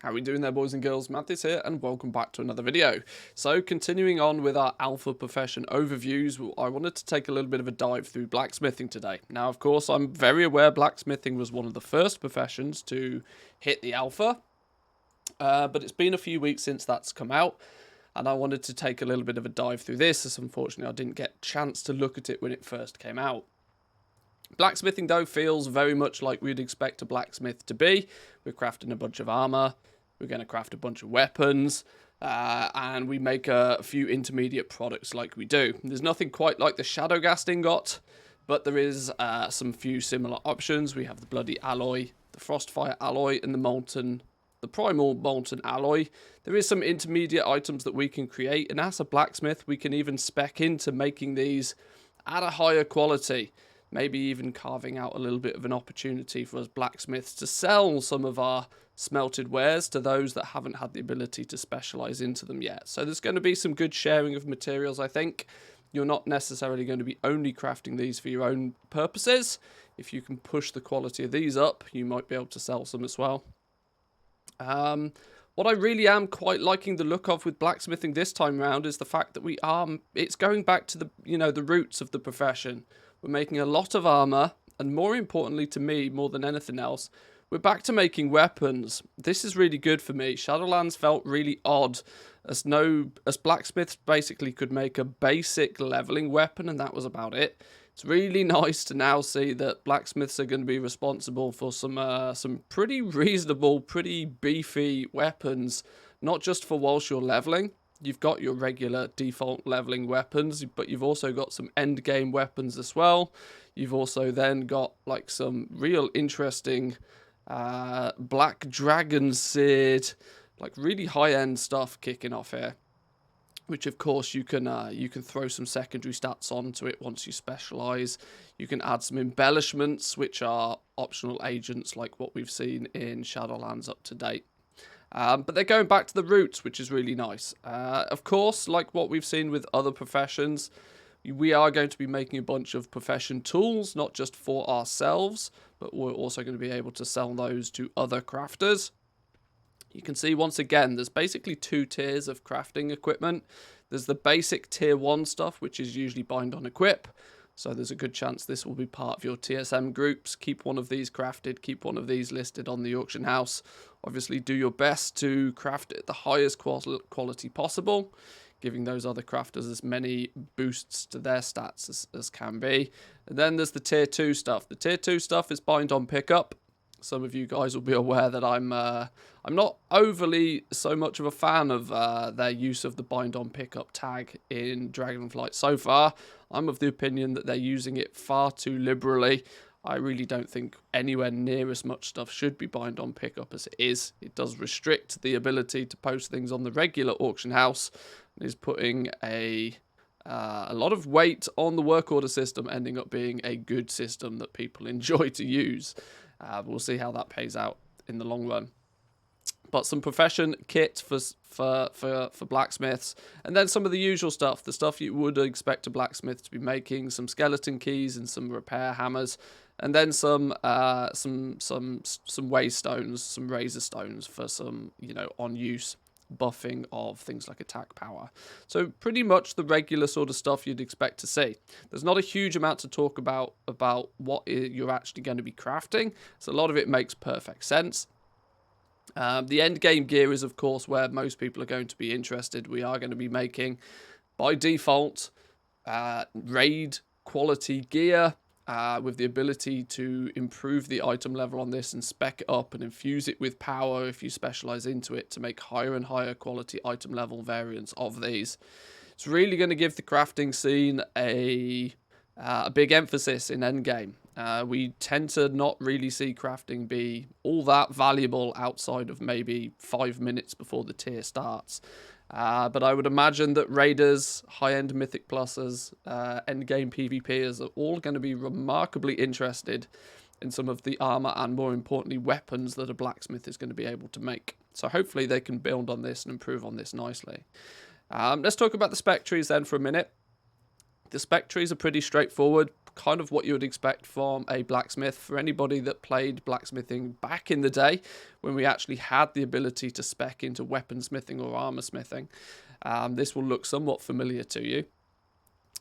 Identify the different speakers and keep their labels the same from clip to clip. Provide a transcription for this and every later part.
Speaker 1: How are we doing there, boys and girls? Manthieus here, and welcome back to another video. So, continuing on with our alpha profession overviews, I wanted to take a little bit of a dive through blacksmithing today. Now, of course, I'm very aware blacksmithing was one of the first professions to hit the alpha, but it's been a few weeks since that's come out, and I wanted to take a little bit of a dive through this, as unfortunately I didn't get a chance to look at it when it first came out. Blacksmithing, though, feels very much like we'd expect a blacksmith to be. We're crafting a bunch of armor, we're going to craft a bunch of weapons, and we make a few intermediate products like we do. There's nothing quite like the Shadowghast ingot, but there is some few similar options. We have the Bloody Alloy, the Frostfire Alloy, and the Primal Molten Alloy. There is some intermediate items that we can create, and as a blacksmith, we can even spec into making these at a higher quality. Maybe even carving out a little bit of an opportunity for us blacksmiths to sell some of our smelted wares to those that haven't had the ability to specialize into them yet. So there's going to be some good sharing of materials, I think. You're not necessarily going to be only crafting these for your own purposes. If you can push the quality of these up, you might be able to sell some as well. What I really am quite liking the look of with blacksmithing this time around is the fact that it's going back to the roots of the profession. We're making a lot of armor, and more importantly to me, more than anything else, we're back to making weapons. This is really good for me. Shadowlands felt really odd, as blacksmiths basically could make a basic leveling weapon, and that was about it. It's really nice to now see that blacksmiths are going to be responsible for some pretty reasonable, pretty beefy weapons, not just for whilst you're leveling. You've got your regular default leveling weapons, but you've also got some end game weapons as well. You've also then got like some real interesting black dragon seared, like really high end stuff kicking off here. Which of course you can throw some secondary stats onto it once you specialize. You can add some embellishments, which are optional agents like what we've seen in Shadowlands up to date. But they're going back to the roots, which is really nice. Of course, like what we've seen with other professions, we are going to be making a bunch of profession tools, not just for ourselves, but we're also going to be able to sell those to other crafters. You can see once again, there's basically two tiers of crafting equipment. There's the basic tier 1 stuff, which is usually bind on equip. So there's a good chance this will be part of your TSM groups. Keep one of these crafted, keep one of these listed on the auction house. Obviously do your best to craft it at the highest quality possible, giving those other crafters as many boosts to their stats as can be. And then there's the tier 2 stuff. The tier 2 stuff is bind on pickup. Some of you guys will be aware that I'm not overly so much of a fan of their use of the bind on pickup tag in Dragonflight so far. I'm of the opinion that they're using it far too liberally. I really don't think anywhere near as much stuff should be bind on pickup as it is. It does restrict the ability to post things on the regular auction house and is putting a lot of weight on the work order system, ending up being a good system that people enjoy to use. We'll see how that pays out in the long run. But some profession kit for blacksmiths, and then some of the usual stuff, the stuff you would expect a blacksmith to be making, some skeleton keys and some repair hammers, and then some waystones, some razor stones for some on use buffing of things like attack power. So pretty much the regular sort of stuff you'd expect to see. There's not a huge amount to talk about what you're actually going to be crafting, so a lot of it makes perfect sense. The end game gear is of course where most people are going to be interested. We are going to be making by default raid quality gear, with the ability to improve the item level on this and spec it up and infuse it with power if you specialize into it to make higher and higher quality item level variants of these. It's really going to give the crafting scene a big emphasis in endgame. We tend to not really see crafting be all that valuable outside of maybe 5 minutes before the tier starts. But I would imagine that Raiders, high-end Mythic Pluses, endgame PvPers are all going to be remarkably interested in some of the armor and, more importantly, weapons that a blacksmith is going to be able to make. So hopefully they can build on this and improve on this nicely. Let's talk about the spec trees then for a minute. The spec trees are pretty straightforward. kind of what you would expect from a blacksmith. For anybody that played blacksmithing back in the day, when we actually had the ability to spec into weaponsmithing or armor smithing, this will look somewhat familiar to you.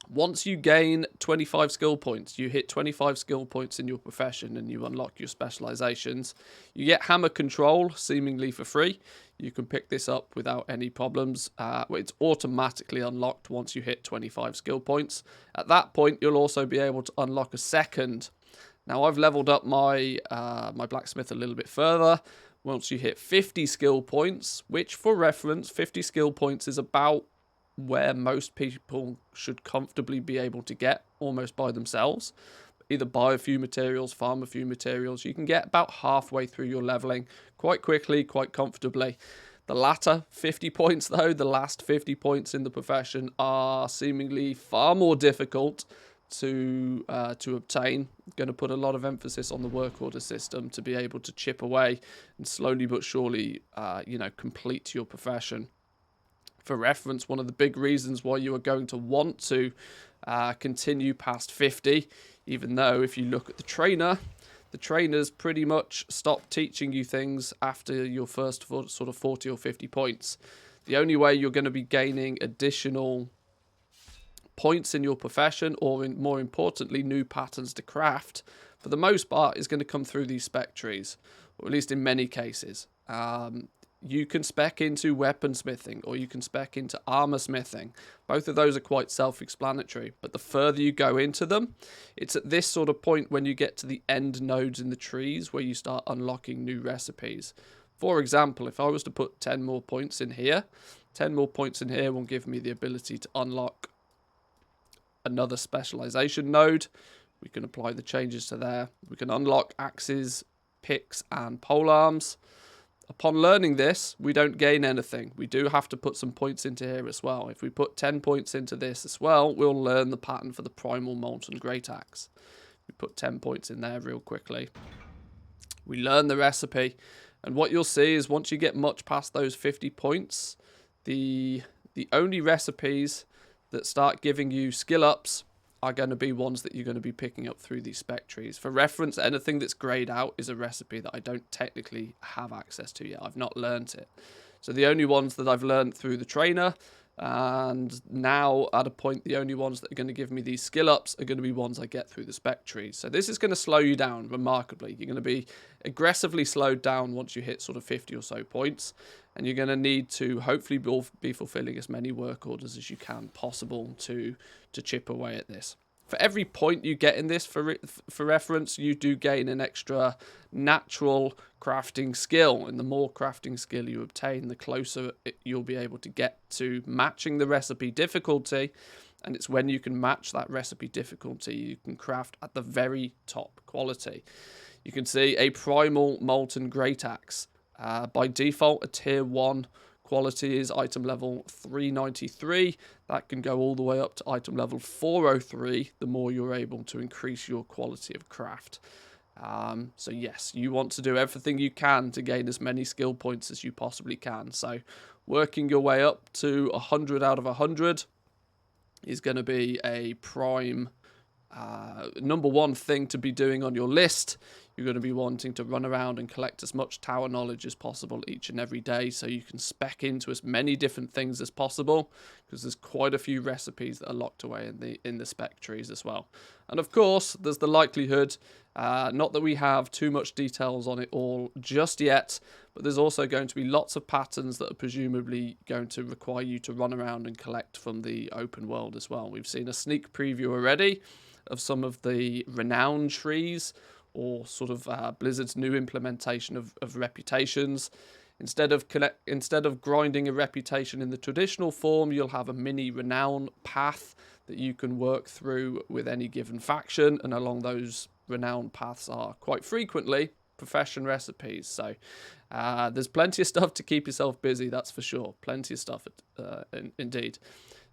Speaker 1: Once you gain 25 skill points, you hit 25 skill points in your profession and you unlock your specializations. You get hammer control, seemingly for free. You can pick this up without any problems. It's automatically unlocked once you hit 25 skill points. At that point, you'll also be able to unlock a second. Now, I've leveled up my my blacksmith a little bit further. Once you hit 50 skill points, which for reference, 50 skill points is about where most people should comfortably be able to get almost by themselves. Either buy a few materials, farm a few materials. You can get about halfway through your leveling quite quickly, quite comfortably. The latter 50 points though, the last 50 points in the profession are seemingly far more difficult to obtain. Going to put a lot of emphasis on the work order system to be able to chip away and slowly but surely, complete your profession. For reference, one of the big reasons why you are going to want to continue past 50, even though if you look at the trainers pretty much stop teaching you things after your first sort of 40 or 50 points. The only way you're going to be gaining additional points in your profession, or more importantly, new patterns to craft, for the most part, is going to come through these spec trees, or at least in many cases. You can spec into weaponsmithing or you can spec into armor smithing. Both of those are quite self-explanatory, but the further you go into them, it's at this sort of point when you get to the end nodes in the trees where you start unlocking new recipes. For example, if I was to put 10 more points in here, 10 more points in here will give me the ability to unlock another specialization node. We can apply the changes to there. We can unlock axes, picks, and polearms. Upon learning this, we don't gain anything. We do have to put some points into here as well. If we put 10 points into this as well, we'll learn the pattern for the primal molten great axe. We put 10 points in there real quickly. We learn the recipe, and what you'll see is once you get much past those 50 points, the only recipes that start giving you skill ups are going to be ones that you're going to be picking up through these spec trees. For reference, anything that's grayed out is a recipe that I don't technically have access to yet. I've not learnt it. So the only ones that I've learned through the trainer, and now at a point the only ones that are going to give me these skill ups are going to be ones I get through the spec trees. So this is going to slow you down remarkably. You're going to be aggressively slowed down once you hit sort of 50 or so points, and you're going to need to hopefully be fulfilling as many work orders as you can possible to chip away at this. For every point you get in this, for reference, you do gain an extra natural crafting skill. And the more crafting skill you obtain, the closer you'll be able to get to matching the recipe difficulty. And it's when you can match that recipe difficulty, you can craft at the very top quality. You can see a primal molten great axe. By default, a tier 1 quality is item level 393. That can go all the way up to item level 403, the more you're able to increase your quality of craft. So yes, you want to do everything you can to gain as many skill points as you possibly can. So working your way up to 100 out of 100 is going to be a prime number one thing to be doing on your list. You're going to be wanting to run around and collect as much tower knowledge as possible each and every day so you can spec into as many different things as possible, because there's quite a few recipes that are locked away in the spec trees as well. And of course, there's the likelihood, not that we have too much details on it all just yet, but there's also going to be lots of patterns that are presumably going to require you to run around and collect from the open world as well. We've seen a sneak preview already of some of the renown trees, or sort of Blizzard's new implementation of reputations. Instead of grinding a reputation in the traditional form, you'll have a mini renown path that you can work through with any given faction, and along those renown paths are quite frequently profession recipes. So there's plenty of stuff to keep yourself busy, that's for sure. Plenty of stuff indeed.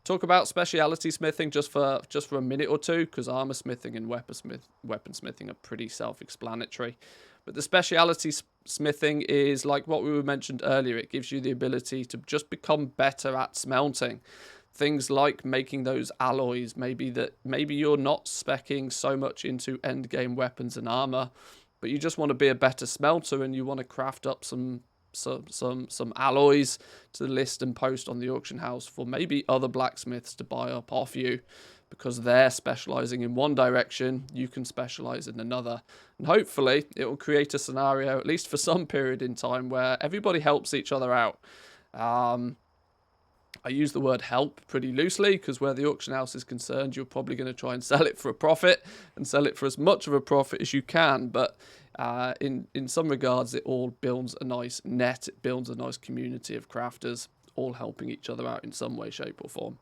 Speaker 1: Talk about speciality smithing just for a minute or two, because armor smithing and weaponsmithing are pretty self-explanatory. But the speciality smithing is like what we mentioned earlier. It gives you the ability to just become better at smelting. Things like making those alloys, maybe you're not speccing so much into end game weapons and armor, but you just want to be a better smelter and you want to craft up some alloys to list and post on the auction house for maybe other blacksmiths to buy up off you, because they're specializing in one direction, you can specialize in another. And hopefully it will create a scenario, at least for some period in time, where everybody helps each other out. I use the word help pretty loosely, because where the auction house is concerned, you're probably going to try and sell it for a profit and sell it for as much of a profit as you can. But in some regards, it all builds a nice net. It builds a nice community of crafters, all helping each other out in some way, shape or form.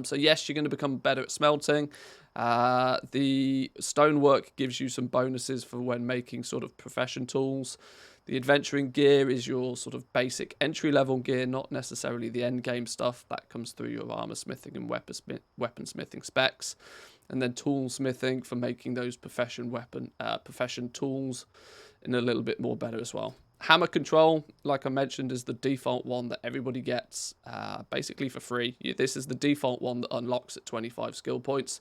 Speaker 1: So yes, you're going to become better at smelting. The stonework gives you some bonuses for when making sort of profession tools. The adventuring gear is your sort of basic entry-level gear, not necessarily the end-game stuff. That comes through your armor smithing and weapon smithing specs. And then tool smithing for making those profession tools in a little bit more better as well. Hammer control, like I mentioned, is the default one that everybody gets basically for free. This is the default one that unlocks at 25 skill points.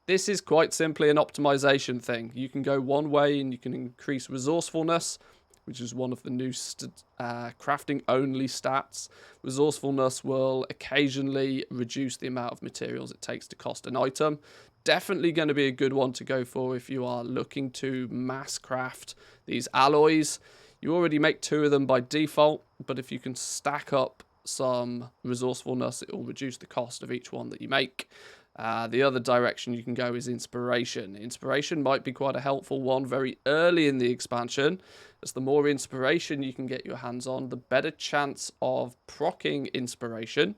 Speaker 1: This is quite simply an optimization thing. You can go one way and you can increase resourcefulness, which is one of the new crafting-only stats. Resourcefulness will occasionally reduce the amount of materials it takes to cost an item. Definitely going to be a good one to go for if you are looking to mass craft these alloys. You already make 2 of them by default, but if you can stack up some resourcefulness, it will reduce the cost of each one that you make. The other direction you can go is inspiration. Inspiration might be quite a helpful one very early in the expansion, as the more inspiration you can get your hands on, the better chance of proccing inspiration.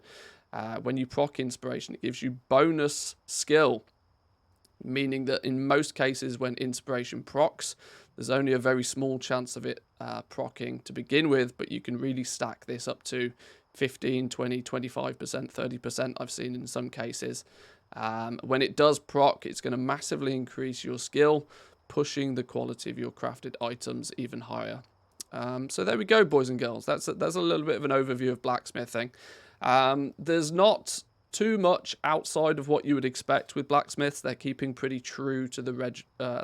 Speaker 1: When you proc inspiration, it gives you bonus skill, meaning that in most cases when inspiration procs, there's only a very small chance of it proccing to begin with, but you can really stack this up to 15, 20, 25%, 30%, I've seen in some cases. When it does proc, it's going to massively increase your skill, pushing the quality of your crafted items even higher. So there we go, boys and girls. That's a little bit of an overview of blacksmithing. There's not too much outside of what you would expect with blacksmiths. They're keeping pretty true to the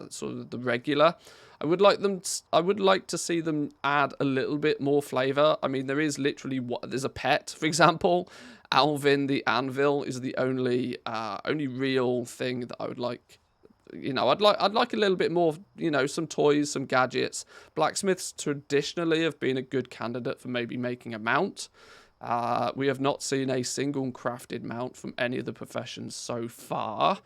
Speaker 1: sort of the regular. I would like to see them add a little bit more flavor. I mean, there is literally there's a pet, for example. Alvin the Anvil is the only real thing that I would like. You know, I'd like a little bit more, you know, some toys, some gadgets. Blacksmiths traditionally have been a good candidate for maybe making a mount. We have not seen a single crafted mount from any of the professions so far.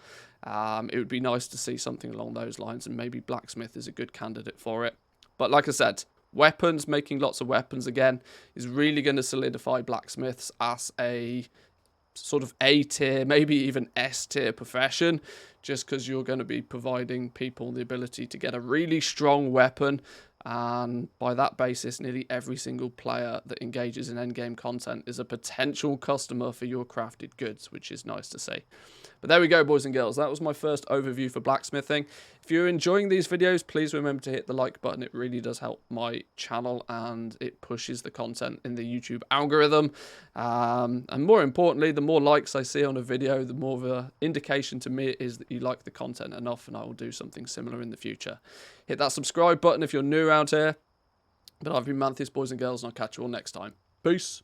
Speaker 1: It would be nice to see something along those lines, and maybe blacksmith is a good candidate for it. But like I said, weapons, making lots of weapons again, is really going to solidify blacksmiths as a sort of A tier, maybe even S tier profession, just because you're going to be providing people the ability to get a really strong weapon. And by that basis, nearly every single player that engages in endgame content is a potential customer for your crafted goods, which is nice to see. But there we go, boys and girls. That was my first overview for blacksmithing. If you're enjoying these videos, please remember to hit the like button. It really does help my channel, and it pushes the content in the YouTube algorithm. And more importantly, the more likes I see on a video, the more of an indication to me it is that you like the content enough, and I will do something similar in the future. Hit that subscribe button if you're new around here. But I've been Manthieus, boys and girls, and I'll catch you all next time. Peace.